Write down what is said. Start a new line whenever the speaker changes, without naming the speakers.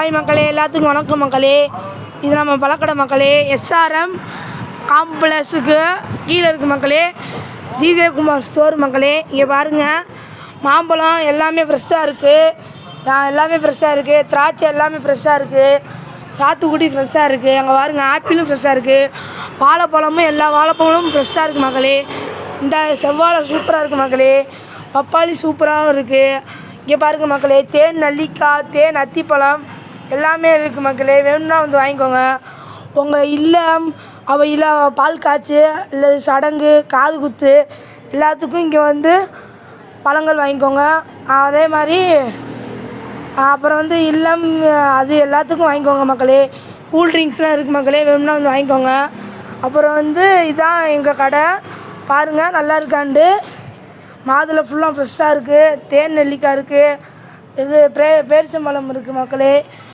Hi மக்களே, எல்லாத்துக்கும் வணக்கம் மக்களே. இது நம்ம பழக்கடை மக்களே. எஸ்ஆர்எம் காம்ப்ளெக்ஸுக்கு கீழே இருக்குது மக்களே. ஜிஜே குமார் ஸ்டோர் மக்களே. இங்கே பாருங்கள், மாம்பழம் எல்லாமே ஃப்ரெஷ்ஷாக இருக்குது. திராட்சை எல்லாமே ஃப்ரெஷ்ஷாக இருக்குது. சாத்துக்குடி ஃப்ரெஷ்ஷாக இருக்குது. அங்கே பாருங்கள், ஆப்பிளும் ஃப்ரெஷ்ஷாக இருக்குது. வாழைப்பழமும் எல்லா வாழைப்பழமும் ஃப்ரெஷ்ஷாக இருக்குது மக்களே. இந்த செவ்வாழை சூப்பராக இருக்குது மக்களே. பப்பாளி சூப்பராகவும் இருக்குது. இங்கே பாருங்கள் மக்களே, தேன் நெல்லிக்காய், தேன் அத்திப்பழம் எல்லாமே இருக்குது மக்களே. வேணும்னா வந்து வாங்கிக்கோங்க. உங்கள் இல்லம் இல்லை பால் காய்ச்சி இல்லை சடங்கு காது குத்து எல்லாத்துக்கும் இங்கே வந்து பழங்கள் வாங்கிக்கோங்க. அதே மாதிரி அப்புறம் வந்து இல்லம் அது எல்லாத்துக்கும் வாங்கிக்கோங்க மக்களே. கூல்ட்ரிங்க்ஸ்லாம் இருக்குது மக்களே, வேணும்னா வந்து வாங்கிக்கோங்க. அப்புறம் வந்து இதான் எங்கள் கடை பாருங்கள், நல்லா இருக்காண்டு. மாதுளை ஃபுல்லாக ஃப்ரெஷ்ஷாக இருக்குது. தேன் நெல்லிக்காய் இருக்குது. இது பேரிச்சம்பழம் இருக்குது மக்களே.